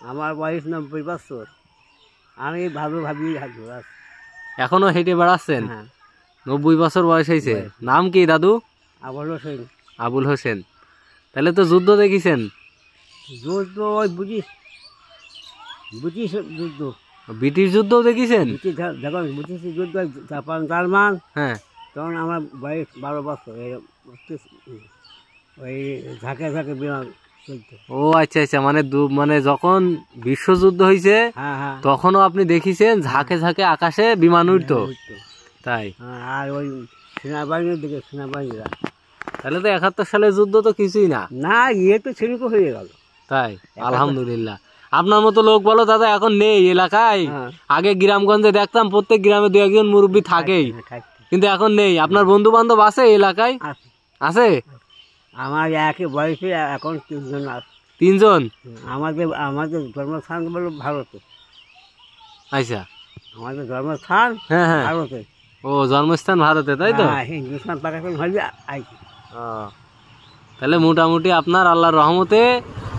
আমার বয়স 90 বছর। আমি ভাবি হাঁটবো। এখনো হেঁটে বেড়াচ্ছেন? হ্যাঁ। 90 বছর বয়স হয়েছে। নাম কি দাদু? আবুল হোসেন। আবুল হোসেন। তাহলে তো যুদ্ধ দেখিছেন? যুদ্ধ ওই ব্রিটিশ যুদ্ধ। ব্রিটিশ যুদ্ধ দেখিছেন? যখন ব্রিটিশ যুদ্ধ, জাপান জার্মান, হ্যাঁ। তখন আমার বয়স 12 বছর। ওই ঝাঁকে ঝাঁকে বিমান চলতো। ও আচ্ছা আচ্ছা, মানে মানে যখন বিশ্বযুদ্ধ হয়েছে তখনও আপনি দেখিছেন ঝাঁকে ঝাঁকে আকাশে বিমান উঠতো? তাই? আর ওই সেনাবাহিনীর দিকে সেনাবাহিনীরা। তাহলে তো 71 সালের যুদ্ধ তো কিছুই না। না, ইয়ে তো ছিনিক হয়ে গেল। তাই? আলহামদুলিল্লাহ। আপনার মতো লোক বলো দাদা এখন নেই এলাকায়। আগে গ্রামগঞ্জে দেখতাম প্রত্যেক গ্রামে 2-1 জন মুরব্বী থাকেই, কিন্তু এখন নেই। আপনার বন্ধু বান্ধব আছে এলাকায়? আছে। আমার একই বয়সে এখন 3 জন আছে। 3 জন? আমাদের জন্মস্থান বলো ভারতে। আচ্ছা, আমাদের জন্মস্থান ভারতে। ও, জন্মস্থান ভারতে, তাই তো? হিন্দুস্তান পাকিস্তান হলে আইছি। তাহলে মোটামুটি আপনার আল্লাহর রহমতে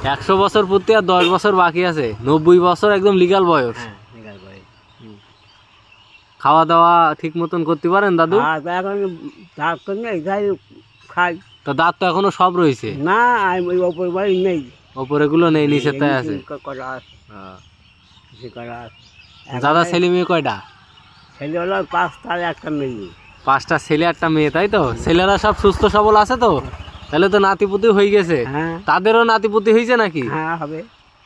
100 বছর পূর্তি আর 10 বছর বাকি আছে। 90 বছর একদম লিগাল বয়স। খাওয়া দাওয়া ঠিক মতন করতে পারেন দাদু? এখন দাঁত তো নেই, যাই খাই। তা দাঁত তো এখনো সব রয়েছে? না, ওই ওপর বাড়ি নেই। ওপরে গুলো নেই, নিচের তাই আছে। দাদা ছেলে মেয়ে কয়টা? ছেলে হলো 5টা, একটা মেয়ে। 5টা ছেলে, একটা মেয়ে, তাই তো? ছেলেরা সব সুস্থ সবল আছে তো? তাহলে তো নাতিপুতি হয়ে গেছে। তাদেরও নাতিপুতি হয়েছে নাকি? হ্যাঁ, হবে।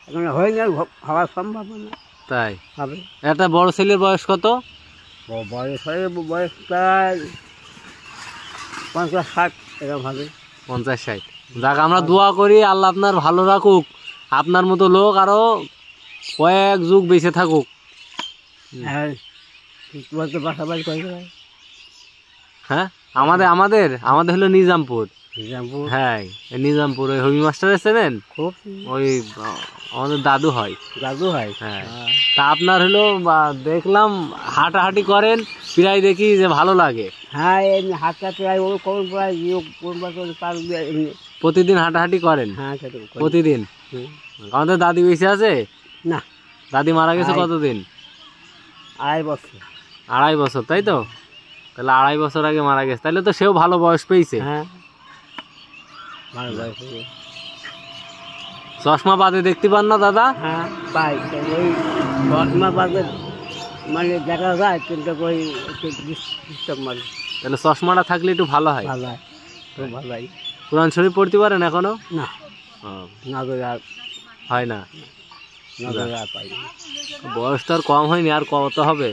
এখন হয়ে গেল, হওয়ার সম্ভাবনা। তাই হবে। একটা বড় ছেলের বয়স কত? বয়স প্রায় 50-60 এরকম হবে। 50-60। যাক, আমরা দোয়া করি আল্লাহ আপনার ভালো রাখুক, আপনার মতো লোক আরো কয়েক যুগ বেঁচে থাকুক। হ্যাঁ, আমাদের আমাদের আমাদের হলো নিজামপুর। হ্যাঁ, নিজামপুর। ওই হবি মাস্টার চেনেন? ওই আমাদের দাদু হয়। হ্যাঁ। তা আপনার হলো দেখলাম হাঁটাহাঁটি করেন প্রায়, দেখি যে ভালো লাগে। হ্যাঁ, হাঁটা প্রায় প্রতিদিন হাঁটাহাঁটি করেন? হ্যাঁ, প্রতিদিন। আমাদের দাদি বেঁচে আছে? না, দাদি মারা গেছে কতদিন? 2.5 বছর। 2.5 বছর, তাই তো? তাহলে 2.5 বছর আগে মারা গেছে। তাহলে তো সেও ভালো বয়স পেয়েছে। চশমা বাদে দেখতে পান না দাদা? হ্যাঁ, পাই। ওই চশমা বাদে মানে দেখা যায়, কিন্তু ওই তাহলে চশমাটা থাকলে একটু ভালো হয়। কোরআন শরীফ পড়তে পারেন এখনো? না, হয় না। বয়স তো আর কম হয়নি, আর কত হবে?